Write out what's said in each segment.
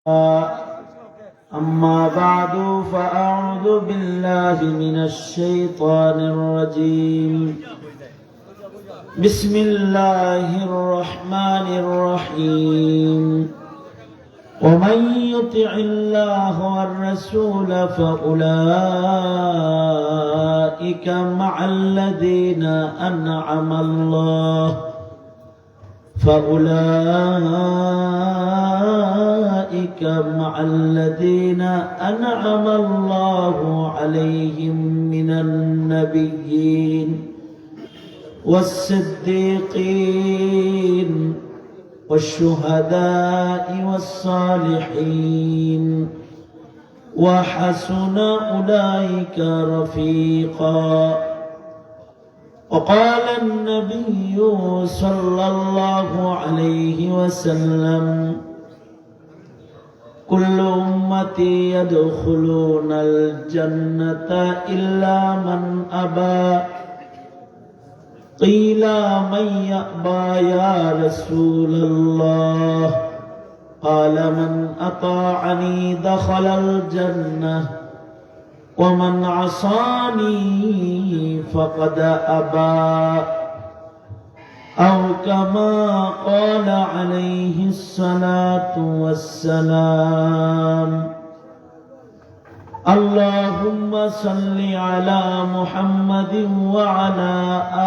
أما بعد فأعوذ بالله من الشيطان الرجيم. بسم الله الرحمن الرحيم. ومن يطع الله والرسول فأولئك مع الذين أنعم الله عليهم من النبيين والصديقين والشهداء والصالحين وحسن أولئك رفيقا. وقال النبي صلى الله عليه وسلم: كل أمتي يدخلون الجنة إلا من أبى. قيل: من يأبى يا رسول الله؟ قال: من أطاعني دخل الجنة ومن عصاني فقد أبى. أو كما قال عليه الصلاة والسلام. اللهم صل على محمد وعلى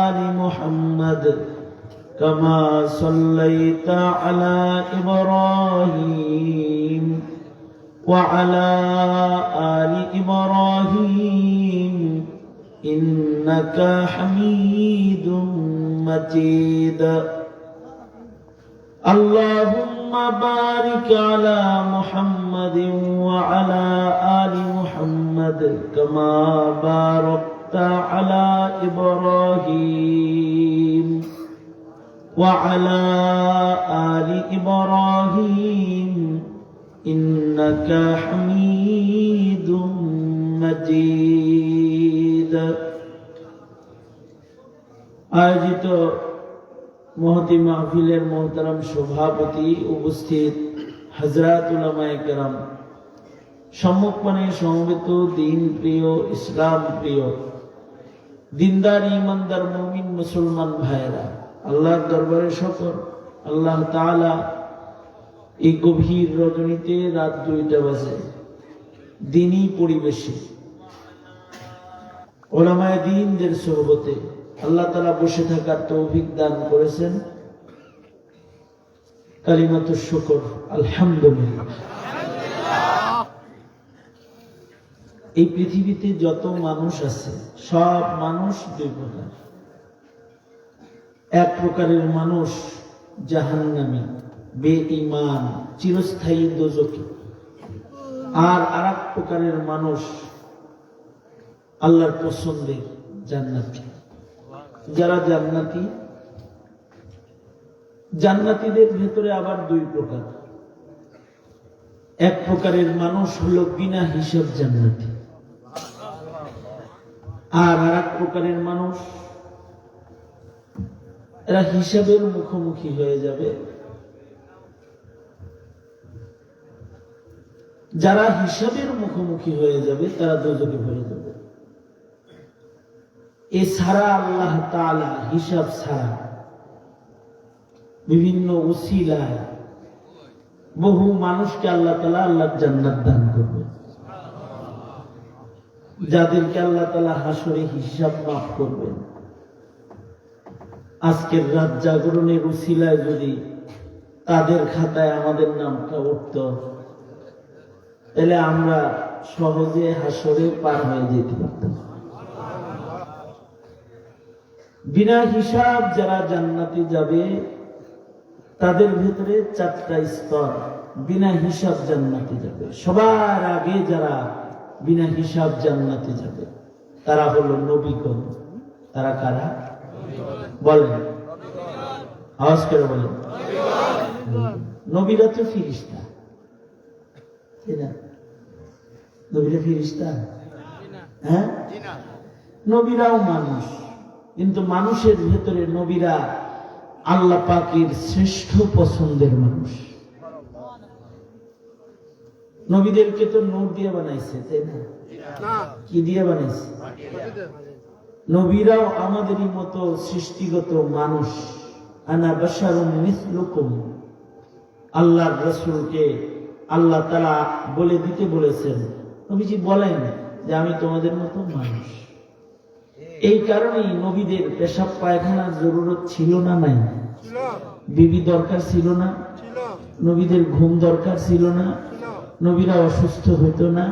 آل محمد كما صليت على إبراهيم وعلى آل إبراهيم إنك حميد مجيد. اللهم بارك على محمد وعلى آل محمد كما باركت على إبراهيم وعلى آل إبراهيم إنك حميد مجيد. আয়োজিত মহতি মাহফিলের মোহতারাম সভাপতি, উপস্থিত হযরত উলামায়ে কেরাম, সম্মুখপানে সমবেত দিন প্রিয়, ইসলাম প্রিয়, দিনদার ইমানদার মুমিন মুসলমান ভাইয়েরা, আল্লাহর দরবারে শুকর, আল্লাহ তাআলা এই গভীর রজনীতে রাত 2টা বাজে দিনী পরিবেশে উলামায়ে দ্বীনদের সোহবতে আল্লাহ তাআলা বসে থাকার তৌফিক দান করেছেন। কালিমাতুশ শুকর, আলহামদুলিল্লাহ। এই পৃথিবীতে যত মানুষ আছে সব মানুষ দুই প্রকার। এক প্রকারের মানুষ জাহান্নামী, বেঈমান, চিরস্থায়ী দোজখী। আর আরেক প্রকারের মানুষ আল্লাহর পছন্দের জান্নাতি। যারা জান্নাতি, জান্নাতীদের ভেতরে আবার দুই প্রকার। এক প্রকারের মানুষ হলো বিনা হিসাব জান্নাতি, আর আরেক প্রকারের মানুষ এরা হিসাবের মুখোমুখি হয়ে যাবে। যারা হিসাবের মুখোমুখি হয়ে যাবে তারা দোজখে পড়ে যাবে। এছাড়া আল্লাহ তাআলা হিসাব ছাড়া বিভিন্ন উসিলায় বহু মানুষকে আল্লাহ তাআলা আল্লাহর জান্নাত দান করবে, যাদেরকে আল্লাহ তাআলা হাসরে হিসাব মাফ করবেন। আজকের রাত জাগরণের উসিলায় যদি তাদের খাতায় আমাদের নামটা উঠত, তাহলে আমরা সহজে হাসরে পার হয়ে যেতে পারতাম। বিনা হিসাব যারা জান্নাতে যাবে তাদের ভিতরে 4টা স্তর বিনা হিসাব জান্নাতে যাবে। সবার আগে যারা বিনা হিসাব জান্নাতে যাবে তারা হলো নবীগণ। তারা কারা বলেন? আওয়াজ করে বলেন। নবীরা তো ফেরেশতা, তাই না? নবীরা ফেরেশতা? হ্যাঁ, নবীরাও মানুষ, কিন্তু মানুষের ভেতরে নবীরা আল্লাহ পাকের শ্রেষ্ঠ পছন্দের মানুষ। নবীদেরকে তো নূর দিয়ে বানাইছে, তাই না? কি দিয়ে বানাইছে? নবীরাও আমাদেরই মতো সৃষ্টিগত মানুষ। আনা বাশারুম মিসলুকুম। আল্লাহর রাসূলকে আল্লাহ তাআলা বলে দিতে বলেছেন, নবীজি বলেন যে আমি তোমাদের মতো মানুষ। এই কারণেই নবীদের পেশাব পায়খানার জরুরত ছিল না? নাই? বিবি দরকার ছিল না? নবীদের ঘুম দরকার ছিল না? নবীরা অসুস্থ হইতো না?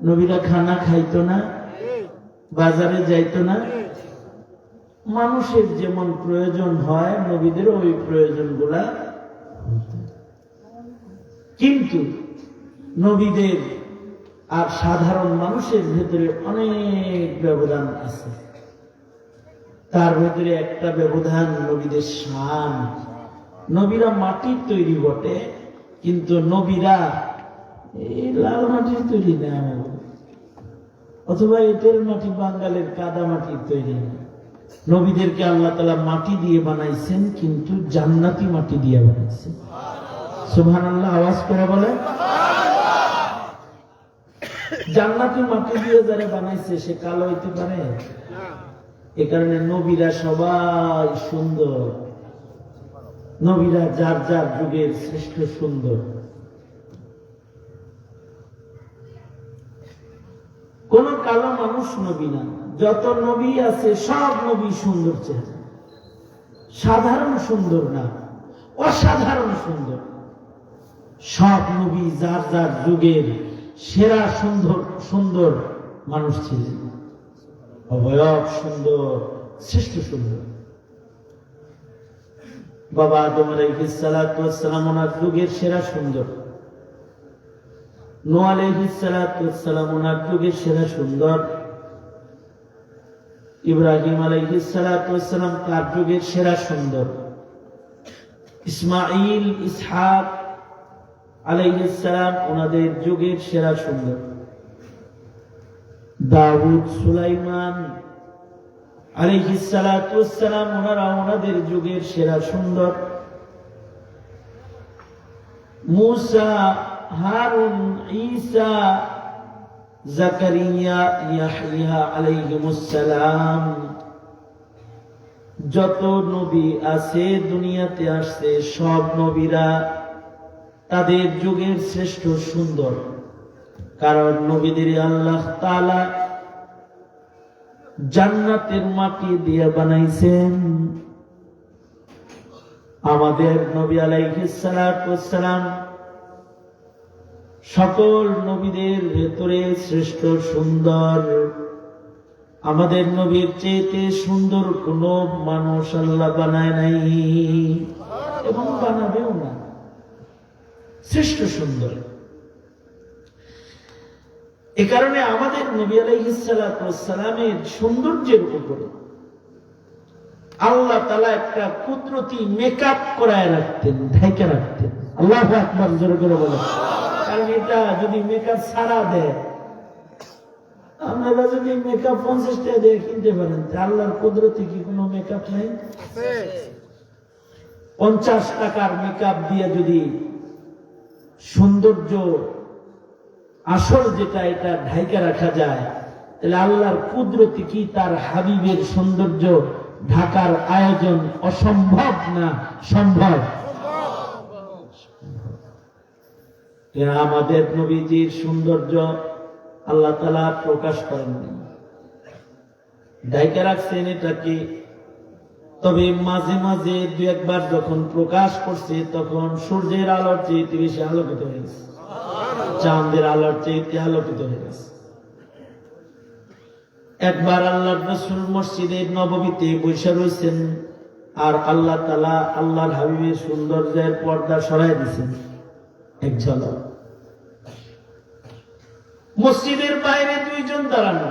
নবীরা খানা খাইতো না? বাজারে যাইতো না? মানুষের যেমন প্রয়োজন হয় নবীদেরও ওই প্রয়োজনগুলা। কিন্তু নবীদের আর সাধারণ মানুষের ভেতরে অনেক ব্যবধান আছে। তার ভেতরে একটা ব্যবধান নবীদের শান। নবীরা মাটির তৈরি বটে, কিন্তু নবীরা এই লাল মাটির তৈরি না, অথবা এঁটেল মাটি, বাঙ্গালের কাদা মাটির তৈরি না। নবীদেরকে আল্লাহ তাআলা মাটি দিয়ে বানাইছেন, কিন্তু জান্নাতি মাটি দিয়ে বানাইছেন। সুবহানাল্লাহ, আওয়াজ করে বলে। জান্নাতি মাটি দিয়ে যারা বানাইছে সে কালো হইতে পারে? এ কারণে নবীরা সবাই সুন্দর। নবীরা যার যার যুগের শ্রেষ্ঠ সুন্দর। কোন কালো মানুষ নবী না। যত নবী আছে সব নবী সুন্দর চেহারা, সাধারণ সুন্দর না, অসাধারণ সুন্দর। সব নবী যার যার যুগের সেরা সুন্দর সুন্দর মানুষ ছিলেন, অবয়ব সুন্দর, শ্রেষ্ঠ সুন্দর। বাবা আদম আলাইহিস সালাতু ওয়াস সালাম ওনার যুগের সেরা সুন্দর। নূহ আলাইহিস সালাতু ওয়াস সালাম ওনার যুগের সেরা সুন্দর। ইব্রাহিম আলাইহিস সালাতু ওয়াস সালাম তার যুগের সেরা সুন্দর। ইসমাঈল, ইসহাক আলাইহিস সালাম ওনাদের যুগের সেরা সুন্দর। দাউদ, সুলাইমান আলাইহিস সালাতু ওয়াস সালাম ওনারা ওনাদের যুগের সেরা সুন্দর। মুসা, হারুন, ঈসা, জাকারিয়া, ইয়াহইয়া আলাইহিমুস সালাম, যত নবী আছে দুনিয়াতে আসছে সব নবীরা তাদের যুগের শ্রেষ্ঠ সুন্দর। কারণ নবীদের আল্লাহ তাআলা জান্নাতের মাটি দিয়ে বানাইছেন। আমাদের নবী আলাইহিস সালাতু ওয়াস সালাম সকল নবীদের ভেতরে শ্রেষ্ঠ সুন্দর। আমাদের নবীর চেয়ে সুন্দর কোন মানুষ আল্লাহ বানায় নাই এবং বানাবেও না। শ্রেষ্ঠ সুন্দর। এ কারণে আমাদের নবী আলাইহিস সালাতু ওয়াস সালামের সৌন্দর্যের উপরে আল্লাহ তাআলা একটা কুদরতি মেকআপ করায় রাখতেন, ঢেকে রাখতেন। আল্লাহু আকবার, জোরে করে বলেন। কারণ এটা যদি মেকআপ ছাড়া দেয়, আপনারা যদি মেকআপ 50 টাকা দিয়ে কিনতে পারেন, আল্লাহর কুদরতি কি কোনো মেকআপ নাই? 50 টাকার মেকআপ দিয়ে যদি সৌন্দর্য আসল যেটা এটা ঢাইকা রাখা যায়, তাহলে আল্লাহর কুদরতি কি তার হাবিবের সৌন্দর্য ঢাকার আয়োজন অসম্ভব না সম্ভব? আমাদের নবীজির সৌন্দর্য আল্লাহ তাআলা প্রকাশ করেননি, ঢাইকা রাখছেন। এটা কি? তবে মাঝে মাঝে দু একবার যখন প্রকাশ করছে তখন সূর্যের আলোর চেয়ে বেশি আলোকিত হয়ে গেছে, চাঁদের আলোর চেয়ে আলোকিত হয়ে গেছে। একবার আল্লাহর রাসূল মসজিদে নববীতে বসে রয়েছেন, আর আল্লাহ তাআলা আল্লাহর হাবিবের সৌন্দর্যের পর্দা সরাই দিয়েছেন এক ঝলক। মসজিদের বাইরে দুইজন দাঁড়ানো,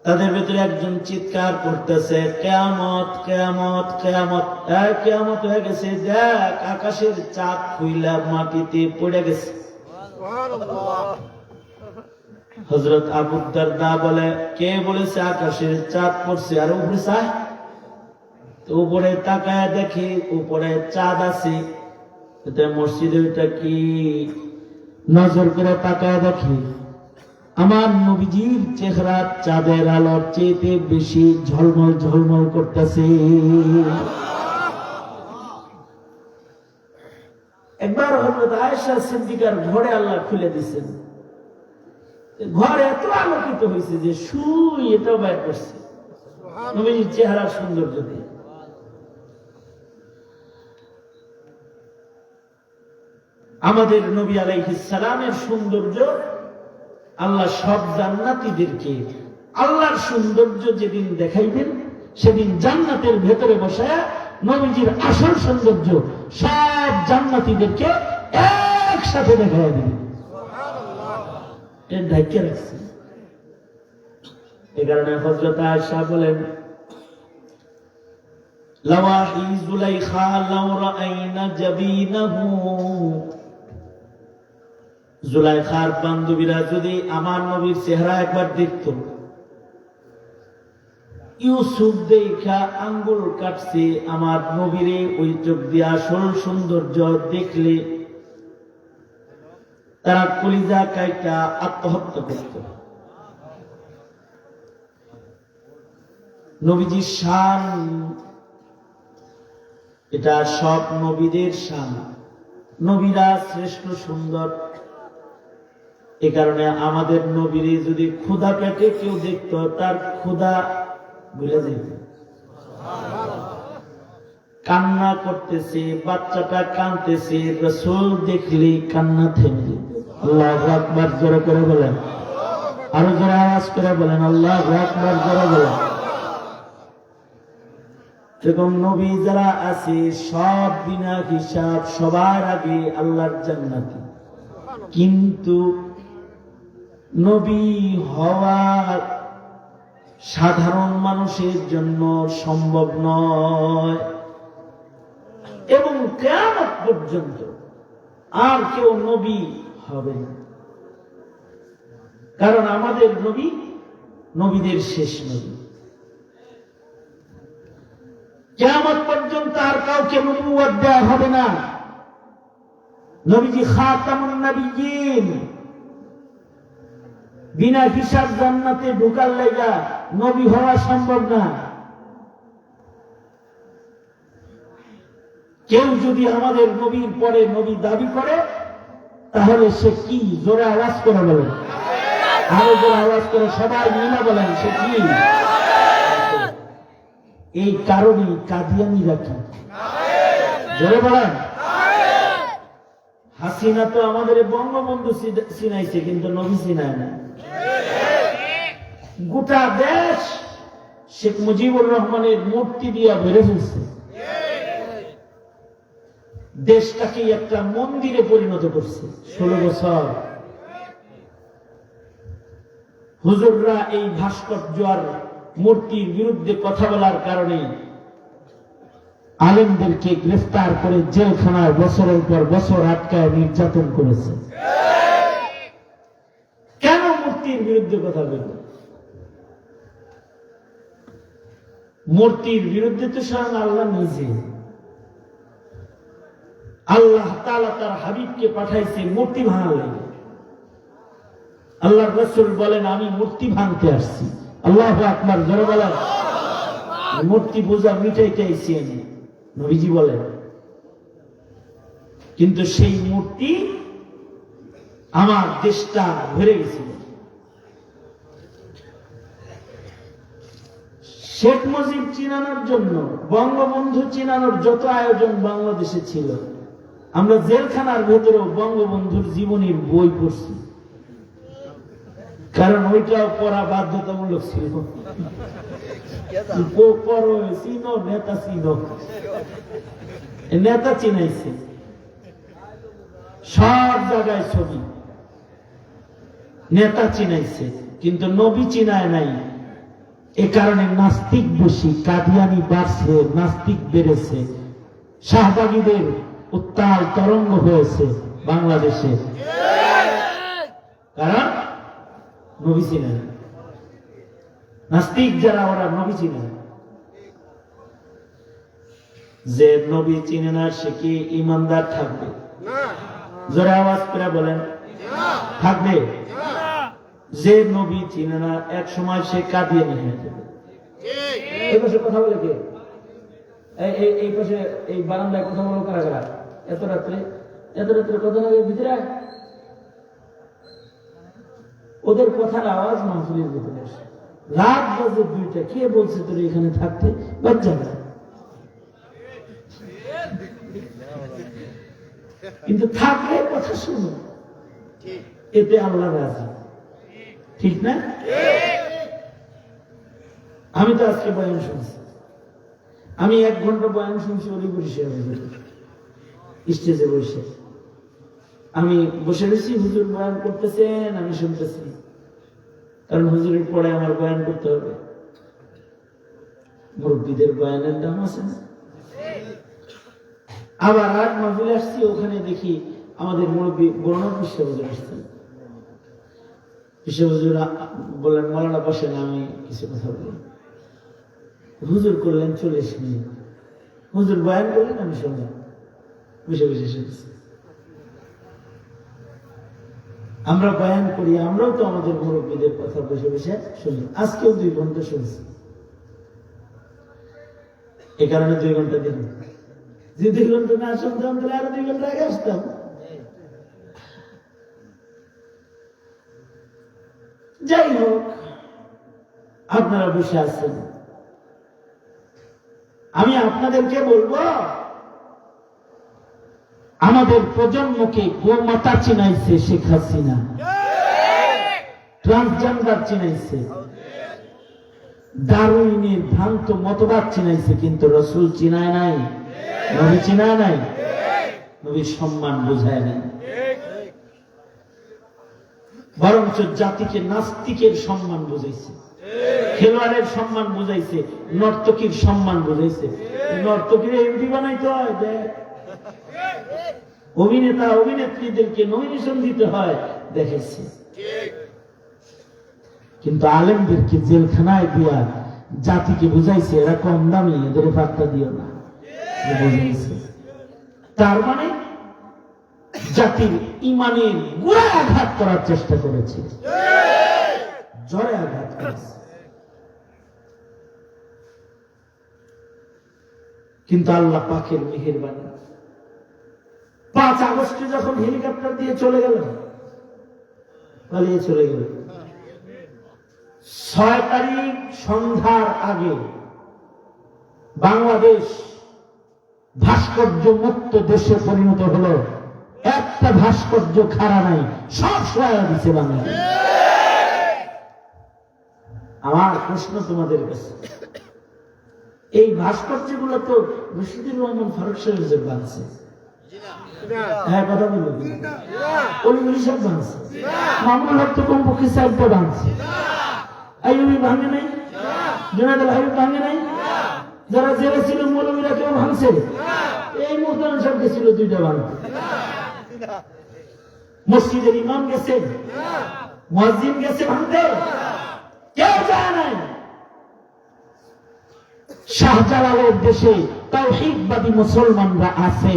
তাদের ভেতরে একজন চিৎকার করতেছে, কিয়ামত কিয়ামত কিয়ামত, কিয়ামত হয়ে গেছে, দেখ আকাশের চাঁদ খুইলা মাটিতে পড়ে গেছে। হযরত আবু দারদা বলে, কে বলেছে আকাশের চাঁদ পড়ছে? আর উপরে চায় তো, উপরে তাকায় দেখি উপরে চাঁদ আছে। মসজিদে ওইটা কি? নজর করে তাকায় দেখি আমার নবীজির চেহারা চাঁদের আলোর চেয়ে বেশি ঝলমল ঝলমল করতেছে। একবার হযরত আয়েশা সিদ্দিকার ঘরে আল্লাহ খুলে দিয়েছেন, ঘর এত আলোকিত হয়েছে যে সুই এটাও বের করছে নবীজির চেহারার সৌন্দর্য দিয়ে। আমাদের নবী আলাইহিস সালামের সৌন্দর্য আল্লাহ সব জান্নাতীদেরকে আল্লাহর সৌন্দর্য যেদিন দেখাইবেন সেদিন জান্নাতের ভেতরে বসায়া নবীজির আসল সৌন্দর্য সব জান্নাতীদেরকে একসাথে দেখাইয়া দিবেন। এর ঢাইকা রাখছে। এই কারণে হযরত আয়েশা বলেন, লাওয়াহি যুলাইখা লাউ রাআইনা জাবিনাহু, জুলাইখার বান্ধবীরা যদি আমার নবীর চেহারা একবার দেখত, ইউসুফ দেখা আঙ্গুল কাটছে আমার নবীরে ওই চোখ দিয়ে আসল সৌন্দর্য দেখলে তারা কলিজা কাইটা আত্মহত্যা করত। নবীজির শান, এটা সব নবীদের শান, নবীরা শ্রেষ্ঠ সুন্দর। এ কারণে আমাদের নবীরে যদি ক্ষুধা পেটে কেউ দেখত তার ক্ষুধা ভুলে যেত। কান্না করতেছে, বাচ্চাটা কাঁদতেছে, রাসূল দেখলে কান্না থেমে যেত। আল্লাহু আকবার জোরে করে বলেন, আরো জোরে আওয়াজ করে বলেন আল্লাহু আকবার জোরে বলেন। এরকম নবী যারা আছে সব বিনা হিসাব সবার আগে আল্লাহর জান্নাতি, কিন্তু নবী হওয়া সাধারণ মানুষের জন্য সম্ভব নয় এবং কিয়ামত পর্যন্ত আর কেউ নবী হবে না। কারণ আমাদের নবী নবীদের শেষ নবী। কিয়ামত পর্যন্ত আর কাউকে নবুয়ত দেওয়া হবে না। নবীজি খাতামুন নবিয়্যিন, বিনা হিসাব জান্নাতে ঢোকার লাগা নবী হওয়া সম্ভব না। কেউ যদি আমাদের নবীর পরে নবী দাবি করে তাহলে সে কি? জোরে আওয়াজ করে বলেন, আরো জোরে আওয়াজ করে সবাই মিলে বলেন সে কি? এই কারণে কাদিয়ানীরা কি? জোরে বলেন। হাসিনা তো আমাদের বঙ্গবন্ধু চিনাইছে কিন্তু নবী চিনায় না। গোটা দেশ শেখ মুজিবুর রহমানের মূর্তি দিয়া ভরে ফেলছে, দেশটাকে একটা মন্দিরে পরিণত করছে। 16 বছর হুজুররা এই ভাস্কর্য আর মূর্তির বিরুদ্ধে কথা বলার কারণে আলেমদেরকে গ্রেফতার করে জেলখানায় বছরের পর বছর আটকায় নির্যাতন করেছে। কেন মূর্তির বিরুদ্ধে কথা বলবে? মূর্তির বিরুদ্ধে তো স্বয়ং আল্লাহ নিজে। আল্লাহ তাআলা তার হাবিবকে পাঠাইছে মূর্তি ভাঙার লাগে। আল্লাহর রাসূল বলেন আমি মূর্তি ভাঙতে আসছি। আল্লাহু আকবার জোরে বলেন। মূর্তি পূজা মিটাইতে আইছি আমি, নবীজি বলেন। কিন্তু সেই মূর্তি আমার দেশটা ভরে গেছিল। শেখ মুজিব চিনানোর জন্য, বঙ্গবন্ধু চিনানোর যত আয়োজন বাংলাদেশে ছিল, আমরা জেলখানার ভেতরেও বঙ্গবন্ধুর জীবনীর বই পড়ছি, কারণ ওইটাও পড়া বাধ্যতামূলক ছিল। নেতা চিনো, নেতা চিনাইছে, সব জায়গায় ছবি, নেতা চিনাইছে, কিন্তু নবী চিনায় নাই। এ কারণে নাস্তিক বেশি, কাদিয়ানি বাড়ছে, নাস্তিক বেড়েছে, শাহবাগীদের উত্তাল তরঙ্গ হয়েছে বাংলাদেশে, কারণ নবী চিনে না। নাস্তিক যারা ওরা নবী চিনে না। যে নবী চিনে না সে কি ইমানদার থাকবে? জোরে আওয়াজ করে বলেন, থাকবে? যে নবী চিনে না এক সময় সে কাঁদিয়ে নিয়ে যাবে। এই পাশে কথা বলে কে? এই পাশে এই বারান্দায় কথা বলো কারা কারা? এত রাত্রে কথা বলে ভিতরে ওদের কথার আওয়াজ মাহফিলের ভিতরে আসে। রাত বাজে 2টা, কে বলছে তোর এখানে থাকতে? বাচ্চারা। কিন্তু থাকলে কথা শুনো, এতে আল্লাহ রাজি, ঠিক না? আমি তো আজকে বয়ান শুনছি, আমি 1 ঘন্টা বয়ান শুনছি অলিপুর স্টেজে বসে। আমি বসে রয়েছি, হুজুর বয়ান করতেছেন, আমি শুনতেছি, কারণ হুজুরের পরে আমার বয়ান করতে হবে। মুরব্বীদের বয়ানের দাম আছে না? আবার আর মাহফিলে আসছি, ওখানে দেখি আমাদের মুরব্বী বর্ণনা হুজুর আসছেন। হুজুর বললেন মাওলানা বসেন, আমি কিছু কথা বলি। হুজুর করলেন 40 মিনিট, হুজুর বয়ান করলেন, আমি শুনলাম, বসে বসে শুনছি। আমরা বয়ান করি, আমরাও তো আমাদের মুরব্বীদের কথা বসে বসে শুনি। আজকেও 2 ঘন্টা শুনছি, এ কারণে 2 ঘন্টা দিন। যে 2 ঘন্টা না শুনতাম তাহলে আরো 2 ঘন্টা আগে আসতাম। যাই হোক, আপনারা বসে আছেন, আমি আপনাদেরকে বলবো, আমাদের প্রজন্মকে গোমাতা চিনাইছে শেখ হাসিনা, ট্রান্সজেন্ডার চিনাইছে, ডারউইনের ভ্রান্ত মতবাদ চিনাইছে, কিন্তু রসুল চিনায় নাই, নবী চিনায় নাই, নবীর সম্মান বোঝায় নাই। বরঞ্চ জাতিকে নাস্তিকের সম্মান বুঝাইছে, খেলোয়াড়ের সম্মান বুঝাইছে, নর্তকীর সম্মান বুঝাইছে। নর্তকীর এমপি বানাইতে হয়, দেখ, অভিনেতা অভিনেত্রীদেরকে নমিনেশন দিতে হয়, দেখেছে। কিন্তু আলেমদেরকে জেলখানায় দিয়া জাতিকে বুঝাইছে এরা কম দামি, এদের পাত্তা দিও না, বুঝাইছে। তার মানে জাতির ইমানের গোড়ায় আঘাত করার চেষ্টা করেছে, জড়ে আঘাত করেছে। কিন্তু আল্লাহ পাকের মেহেরবানি, 5 আগস্টে যখন হেলিকপ্টার দিয়ে চলে গেল, পালিয়ে চলে গেল, 6 তারিখ সন্ধ্যার আগে বাংলাদেশ ভাস্কর্য মুক্ত দেশে পরিণত হলো। একটা ভাস্কর্য খাড়া নাই, সব সহায় দিচ্ছে বাংলাদেশ। আমার প্রশ্ন তোমাদের কাছে, এই ভাস্কর্যগুলো তো রশিদুর রহমান ফারুক সাহেব বানছে, হ্যাঁ কথা বলল, অলিগুলি সব বানছে, মামুনুল হক তো কমপক্ষে 4টা বানছে, আইয়ুবী ভাঙে নাই, জুনায়েদ আল হাবিব ভাঙে নাই, যারা জেলে ছিল মৌলবীরা কেউ ভাঙছে, এই মোহতারাম সাহেব গেছিল 2টা ভাঙতে, মসজিদের ইমাম গেছে, মুয়াজ্জিন গেছে ভাঙতে, কেউ যায় নাই। শাহজালালের দেশে তাওহীদবাদী মুসলমানরা আছে,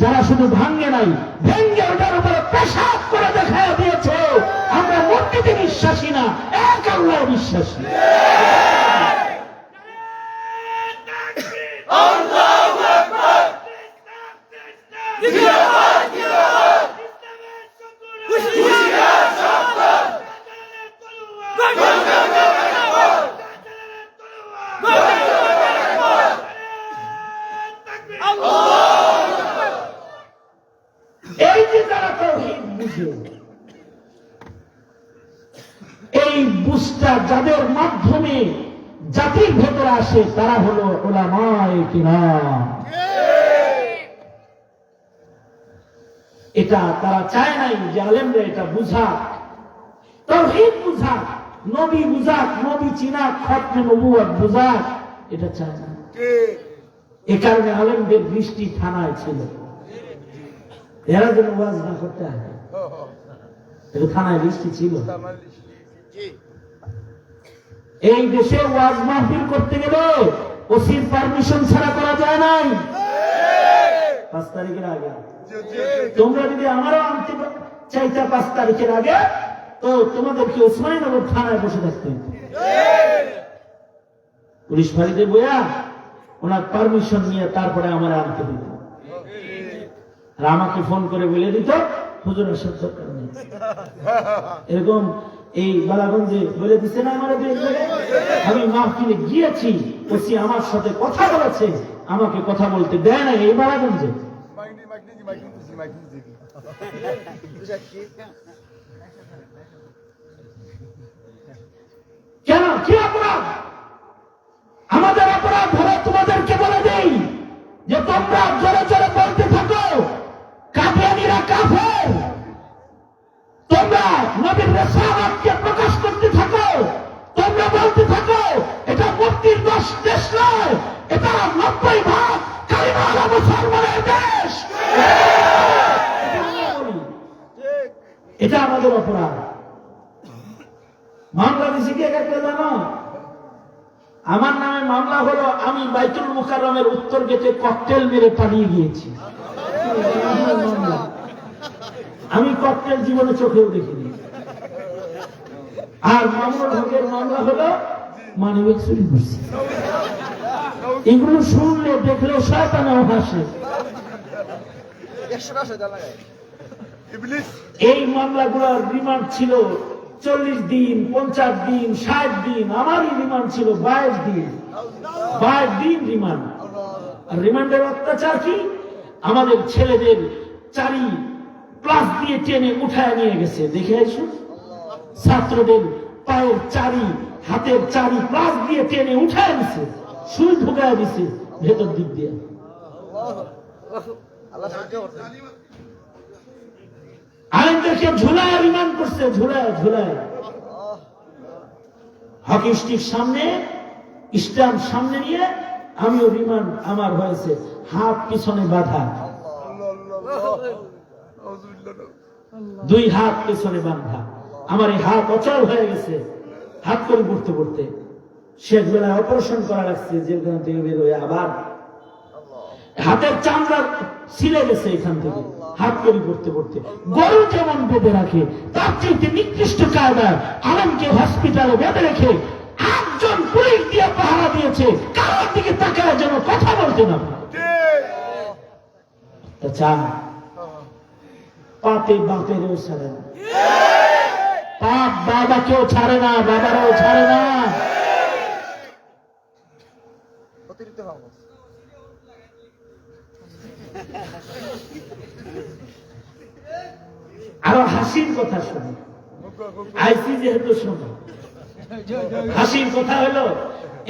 যারা শুধু ভাঙে নাই, ভেঙ্গে ওটার উপরে পেশাব করে দেখায় দিয়েছে আমরা মূর্তিতে বিশ্বাসী না, এক আল্লাহর বিশ্বাসী। এই বুঝটা যাদের মাধ্যমে জাতির ভেতরে আসে তারা হলো উলামায়ে কিরাম। এটা তারা চায় নাই যে আলেমরা এটা বুঝাক, তাওহীদ বুঝাক, নবী বুঝাক, নবী চিনাক, খতমে নবুয়ত বুঝাক, এটা চায় না। এ কারণে আলেমদের দৃষ্টি থানায় ছিল, এরা যেন ওয়াজ না করতে হয়, থানায় দৃষ্টি ছিল। এই দেশে ওয়াজ মাহফিল করতে গেলে ওসির পারমিশন ছাড়া করা যায় নাই। 5 তারিখের আগে তোমরা যদি আমারও আনতে 4 5 তারিখের আগে তো তোমাদেরকে ওসমানীনগর থানায় বসে থাকতে হতো। পুলিশ ফাঁড়িতে বইয়া ওনার পারমিশন নিয়ে তারপরে আমার আনতে দিত। আর আমাকে ফোন করে বলে দিত হুজুর আসার দরকার নেই। এরকম এই বালাগঞ্জে বলে দিচ্ছে না আমার, আমি মাহফিলে গিয়েছি, ওসি আমার সাথে কথা বলেছে, আমাকে কথা বলতে দেয় না এই বালাগঞ্জে। কেন, কি অপরাধ? আমাদের অপরাধ হলো তোমাদেরকে বলে দেই যে তোমরা জোরে জোরে বলতে থাকো কাদিয়ানীরা কাফের, তোমরা নবীর রিসালাতকে প্রকাশ করতে থাকো, তোমরা বলতে থাকো এটা মুক্তির দেশ নয়, এটা 90% কালিমাওয়ালা মুসলমানের দেশ। এটা আমাদের অপরাধ। মামলা দিছি কি একটা জানো? আমার নামে মামলা হলো আমি বাইতুল মুকাররমের উত্তর গেটে ককটেল মেরে পালিয়ে গিয়েছি। আমি ককটেল জীবনে চোখেও দেখিনি। আর মামুনুল হকের মামলা হলো মানবিক চুরি করছি। এগুলো শুনলে দেখলেও শয়তানেও হাসে। এই মামলাগুলোর রিমান্ড ছিল 40 দিন, 50 দিন, 60 দিন। আমারই রিমান্ড ছিল 22 দিন। 22 দিন রিমান্ড। আর রিমান্ডের অত্যাচার কি? আমাদের ছেলেদের চারি প্লাস দিয়ে টেনে উঠায় নিয়ে গেছে। দেখে আসুন, ছাত্রদের পায়ের চারি, হাতের চারি প্লাস দিয়ে টেনে উঠায় দিছে, সুই ঢুকায় দিছে ভেতর দিক দিয়ে। আলেমদেরকে ঝুলায় রিমান্ড করছে, ঝুলায় ঝুলায়। হকি স্টিক সামনে, স্ট্যাম্প সামনে নিয়ে আমিও রিমান্ড আমার হয়েছে, হাত পিছনে বাঁধা, 2 হাত পেছনে বাঁধা। আমার এই হাত অচল হয়ে গেছে, হাত করে পড়তে পড়তে শেষ বেলায় অপারেশন করা লাগছে জেলখানা থেকে বের হয়ে। আবার হাতের চামড়া ছিলে গেছে এখান থেকে, হাত করে পড়তে পড়তে। গরু যেমন বেঁধে রাখে তার চাইতে নিকৃষ্ট কায়দায় আলমকে হসপিটালে বেঁধে রেখে 8 জন পুলিশ দিয়ে পাহারা দিয়েছে, কারোর দিকে তাকায় যেন কথা বলতে না পারে। পাপে বাপেরও ছাড়ে না, পাপ বাবাকেও ছাড়ে না, বাবারাও ছাড়ে না। আরো হাসির কথা শুনি, আইসি যেহেতু শোনো। হাসির কথা হলো,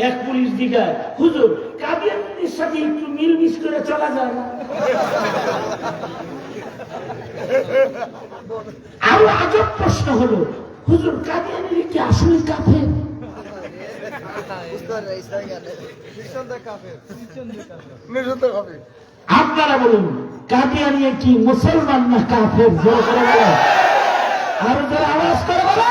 এক পুলিশ দিঘায়, হুজুর কাদিয়ানীদের সাথে একটু মিলমিশ করে চলা যায় না? আরো আজব প্রশ্ন হলো, হুজুর কাদিয়ানীরা কি আসলে কাফের? আপনারা বলুন কাদিয়ানী কি মুসলমান না কাফের? জোর করে বলেন, আরো যারা আওয়াজ করে বলেন।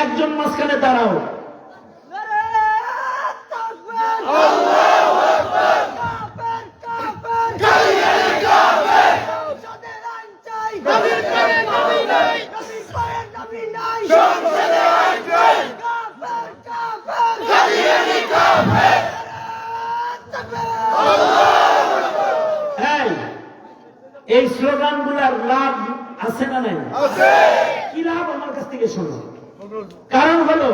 একজন মাঝখানে দাঁড়াও। এই স্লোগান গুলার লাভ আছে না নাই? কি লাভ আমার কাছ থেকে শোনো। কারণ হলো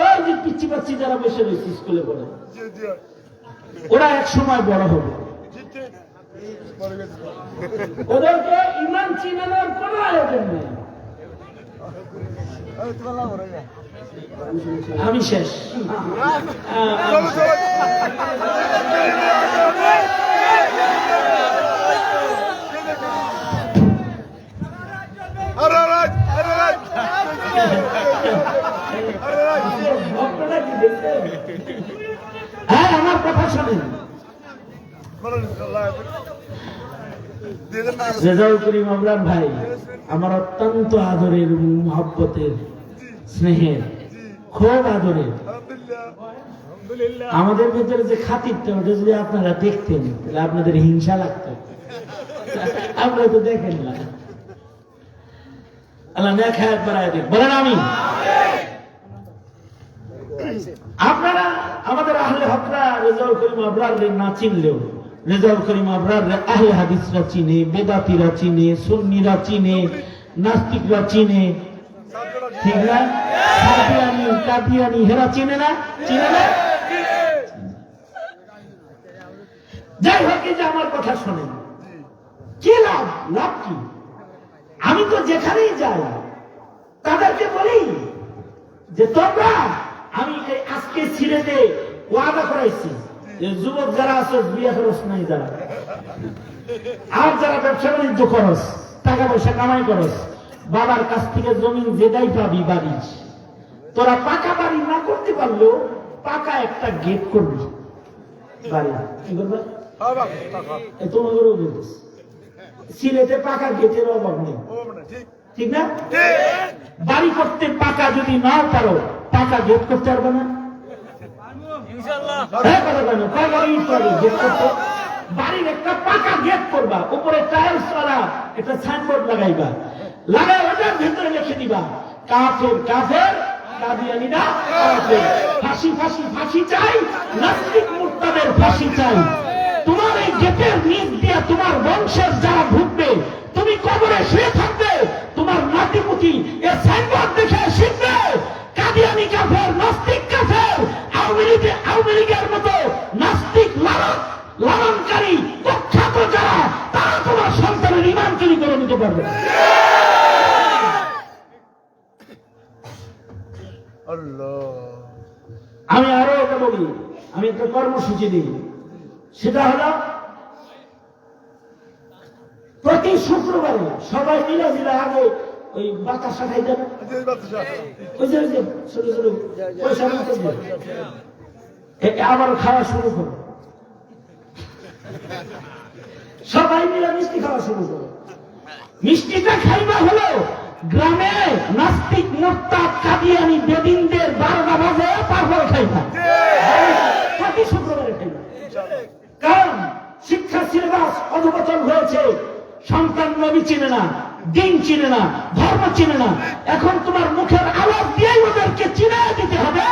ওই যে পিচ্ছি পাচ্ছি যারা বসে রয়েছে স্কুলে পড়ে, ওরা এক সময় বড় হবে, ওদেরকে ইমান চিনানোর কোন আয়োজন নেই। আমি শেষ। হ্যাঁ, আমার কথা শোনেন। রেজাউল করিম আবরার ভাই আমার অত্যন্ত আদরের, মহব্বতের, স্নেহের, খুব আদরের। আমাদের ভিতরে যে খাতিরটা, ওটা যদি আপনারা দেখতেন তাহলে আপনাদের হিংসা লাগতো। আপনারা তো দেখেন না। আল্লাহ নেক হায়াত বাড়ায় দিন, বলেন আমিন। আপনারা আমাদের আহলে হকরা রেজাউল করিম আবরার না চিনলেও রেজাউল করিম আবরার আহলে হাদিসরা চিনে, বেদাতিরা চিনে, সুন্নিরা চিনে, নাস্তিকরা চিনে, ঠিক না? কাদিয়ানি, কাদিয়ানি হেরা চিনে না? চিনে না? যাই হোক, এই যে আমার কথা শোনেন, কি লাভ? লাভ কি? আমি তো যেখানেই যাই তাদেরকে বলি যে তোমরা, আমি আজকে সিলেটে ওয়াদা করাইছি যে যুবক যারা আছো বিয়ে খরচ নাই, যারা আর যারা ব্যবসা বাণিজ্য করস, টাকা পয়সা কামাই করস, বাবার কাছ থেকে জমি যেটাই পাবি বাড়ি, তোরা পাকা বাড়ি না করতে পারলেও পাকা একটা গেট করবি বাড়ি। কি করবে? তোমাদেরও বলতেছি, সিলেটে পাকা গেটের অভাব নেই, ঠিক না? বাড়ি করতে পাকা যদি নাও পারো, পাকা গেট করতে পারবে না? বাড়ির একটা পাকা গেট করবা, উপরে টাইলস ওয়ালা একটা সাইনবোর্ড লাগাইবা, লাগাই ওটার ভিতরে লিখে দিবা কাফের কাফের, কাদিয়ানিরা কাফের, ফাঁসি ফাঁসি ফাঁসি চাই, নাস্তিক মুরতাদের ফাঁসি চাই। তোমার এই গেটের নিচ দিয়ে তোমার বংশের যারা ঢুকবে, তুমি কবরে শুয়ে থাকবে, তোমার নাতিপুতি এ সাইনবোর্ড দেখে শিখবে কাদিয়ানি কাফের, নাস্তিক কাফের। আওয়ামী লীগের মতো নাস্তিক লালনকারী কুখ্যাত যারা, তারা তোমার সন্তানের ঈমান চুরি করে নিতে পারবে না। আমি আরো এটা বলি, আমি একটা কর্মসূচি দিই, সেটা হলো প্রতি শুক্রবারে সবাই মিলে মিলে আগে ওই বাতাসা খাই যাবে, ওই যে ছোট ছোট পয়সা আবার খাওয়া শুরু করো, সবাই মিলে মিষ্টি খাওয়া শুরু করো। মিষ্টিটা খাইবা হলো গ্রামে নাস্তিক মুরতাদ কাদিয়ানি বেদিনদের 12টা বাজে তারপরে খাইবা, প্রতি শুক্রবারে খাইবা। কারণ শিক্ষা সিলেবাস অধপতন হয়েছে, সন্তান নবী চিনে না, দিন চিনে না, ধর্ম চিনে না। এখন তোমার মুখের আওয়াজ দিয়েই ওদেরকে চিনে দিতে হবে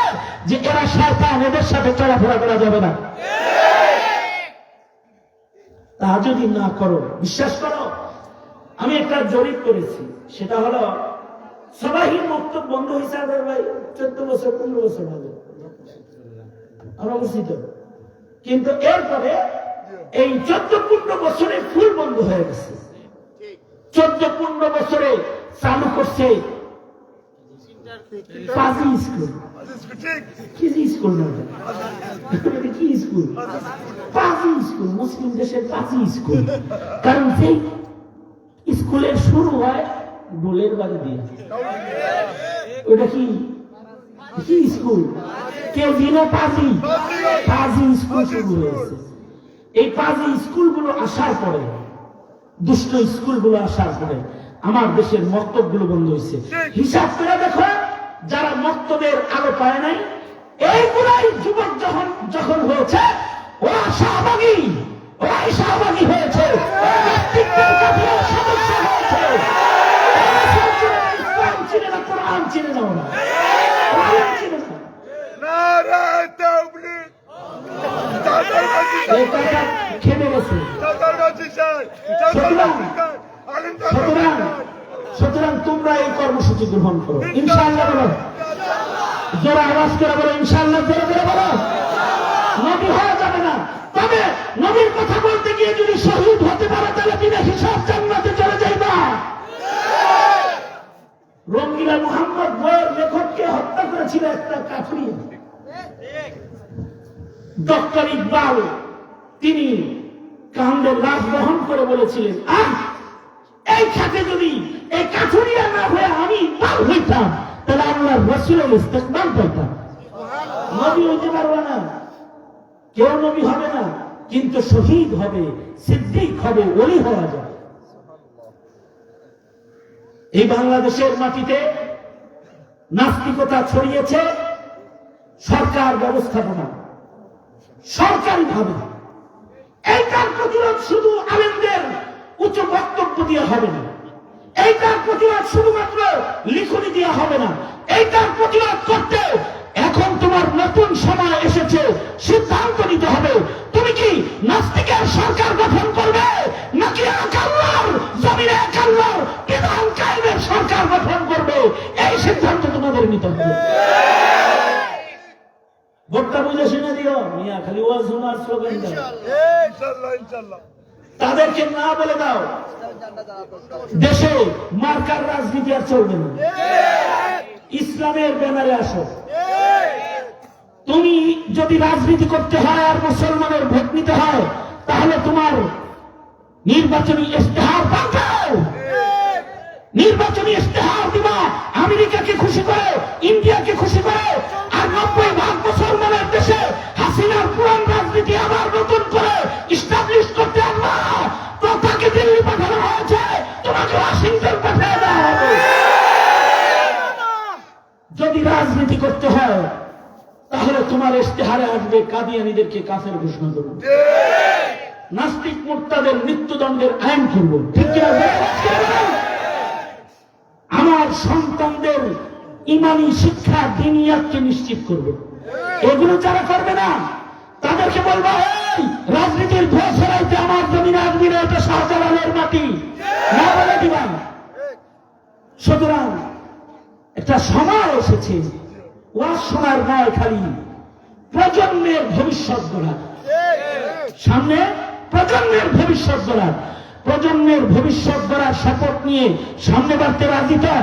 যে এরা শয়তান, এদের সাথে চলাফেরা করা যাবে না। তা যদি না করো, বিশ্বাস করো, আমি একটা জরিপ করেছি, সেটা হলো সবাই মক্তব বন্ধ হয়েছে আমাদের ভাই 14 বছর 15 বছর হবে আমরা বুঝি তো, কিন্তু এরপরে এই 14-15 বছরে ফুল বন্ধ হয়ে গেছে। 14-15 বছরে চালু করছে পাজি স্কুল। কি স্কুল না, কি স্কুল? পাজি স্কুল, মুসলিম দেশের পাজি স্কুল। কারণ সেই স্কুলের শুরু হয় ডোলের বাড়ি দিয়ে। ওটা কি কি স্কুল? কেউ দিনে পাজি পাজি স্কুল শুরু হয়েছে। এই পাজি স্কুলগুলো আসার পরে, দুষ্ট স্কুলগুলো আসার পরে আমার দেশের মক্তবগুলো বন্ধ হয়েছে। হিসাব করে দেখো, যারা মক্তবের আলো পায় নাই, এইগুলাই যুবক যখন হয়েছে, ওরা শাহবাগী, ওরাই শাহবাগী হয়েছে, সদস্য হয়েছে। ইসলাম চিনে না, কোরআন চিনে না, ওরা চিনে না। খেলে গেছে। সুতরাং তোমরা এই কর্মসূচি গ্রহণ করো, ইনশাআল্লাহ। বলো জোরে আওয়াজ করে বলো ইনশাআল্লাহ, জোরে জোরে বলো। নবী হওয়া যাবে না, তবে নবীর কথা বলতে গিয়ে যদি শহীদ হতে পারে তাহলে বিনা হিসাব জান্নাতে চলে যাইবা। রঙ্গিলা মুহাম্মদ বইয়ের লেখককে হত্যা করেছিল একটা কাফির। ডক্টর ইকবাল তিনি কান্দের লাশ বহন করে বলেছিলেন, এই খাতে যদি এই কাঠুরিয়া না হয়ে আমি ইকবাল হইতাম তাহলে আল্লাহ রাসূলের ইস্তেকবাল করতাম। নবী হইতে পারবে না, কেউ নবী হবে না, কিন্তু শহীদ হবে, সিদ্দিক হবে, ওলি হওয়া যায়। এই বাংলাদেশের মাটিতে নাস্তিকতা ছড়িয়েছে সরকার ব্যবস্থাপনা, সরকারিভাবে। এইটার প্রতিরোধ শুধু আলেমদের উচ্চ বক্তব্য দিয়ে হবে না, এইটার প্রতিরোধ শুধুমাত্র লিখনি দিয়ে হবে না। এইটার প্রতিরোধ করতে এখন তোমার নতুন সময় এসেছে, সিদ্ধান্ত নিতে হবে। তুমি কি নাস্তিকের সরকার গঠন করবে, নাকি এক আল্লাহর জমিনে এক আল্লাহর বিধান কায়েমের সরকার গঠন করবে? এই সিদ্ধান্ত তোমাদের নিতে হবে। ভোটটা বুঝে শুনে দিও, মিয়া খালি ওয়াজ শোনার স্লোগান দাও, তাদেরকে না বলে দাও দেশে মার্কার রাজনীতি আর চলবে না, ইসলামের ব্যানারে আসো। তুমি যদি রাজনীতি করতে হয় আর মুসলমানের ভোট নিতে হয়, তাহলে তোমার নির্বাচনী ইশতেহার পাঠাও, নির্বাচনী ইশতেহার দিবা আমেরিকাকে খুশি করে, ইন্ডিয়াকে খুশি করে। আর 90% মুসলমানের দেশে হাসিনার পুরান রাজনীতি আবার নতুন করে ইস্টাবলিশ করতে আল্লাহ তো তাকে দিল্লি পাঠানো হয়েছে, তোমাকে ওয়াশিংটন পাঠিয়ে দেওয়া হবে। যদি রাজনীতি করতে হয় তাহলে তোমার ইশতেহারে আসবে কাদিয়ানীদেরকে কাফের ঘোষণা করব, নাস্তিক মুরতাদের মৃত্যুদণ্ডের আইন করব, ঠিক কিনা? আমার সন্তানদের ইমানি শিক্ষা দিনিয়াতকে নিশ্চিত করব। এগুলো যারা করবে না তাদেরকে বলবো, এই রাজনীতির ভোট ছড়াইতে আমার জমিনে আসবি না, এটা শাহজালালের মাটি, না বলে দিবা। সুতরাং একটা সময় এসেছে ওয়াজ শোনার নয়, খালি প্রজন্মের ভবিষ্যৎ গড়া, সামনে প্রজন্মের ভবিষ্যৎ গড়া। প্রজন্মের ভবিষ্যৎ গড়ার শপথ নিয়ে সামনে বাড়তে রাজি তো?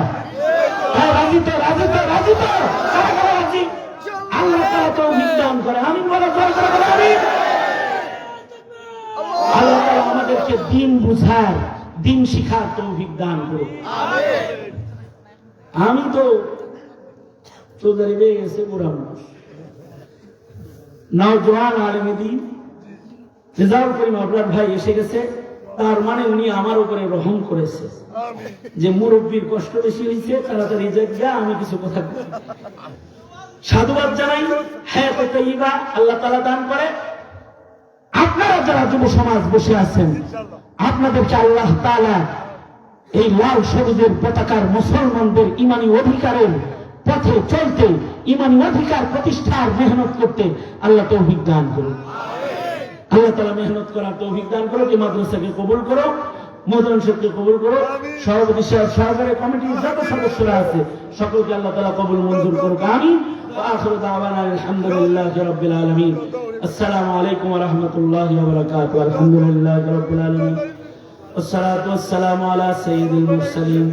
রাজি তো, রাজি তো, রাজি তো, রাজি। আল্লাহ তাআলা তৌফিক দান করে, আমিন বলো, জোরে করে বলো আমিন। আল্লাহ তাআলা আমাদেরকে দিন বুঝার, দিন শিখার তৌফিক দান করুন। আমি তো চৌধুরী বেয়ে গেছে বুড়া মানুষ, নওজোয়ান আলেমে দ্বীন রেজাউল করিম আপনার ভাই এসে গেছে, তার মানে উনি আমার উপরে রহম করেছে যে মুরব্বীর কষ্ট বেশি হয়েছে, তাড়াতাড়ি জায়গা আমি কিছু কথা সাধুবাদ জানাই। হ্যাঁ তৈবা আল্লাহ তাআলা দান করে। আপনারা যারা যুব সমাজ বসে আছেন, আপনাদেরকে আল্লাহ তাআলা এই লাল সবুজের পতাকার মুসলমানদের ইমানি অধিকারের পথে চলতে, ইমানি অধিকার প্রতিষ্ঠার মেহনত করতে আল্লাহ তৌফিক দান করুন। আল্লাহ তাআলা মেহনত করার তৌফিক দান করো। এই মাদ্রাসাকে কবুল করো, মদরসাকে কবুল করো, সভাপতি সাহেব, সহকারী কমিটির যত সদস্যরা আছে সকলকে আল্লাহ তাআলা কবুল মঞ্জুর করুক, আমিন। ওয়া আখিরু দাওয়ানা আলহামদুলিল্লাহি রাব্বিল আলামিন। আসসালামু আলাইকুম ওয়া রাহমাতুল্লাহি ওয়া বারাকাতুহু। আলহামদুলিল্লাহি রাব্বিল আলামিন। والصلاة والسلام على سيد المرسلين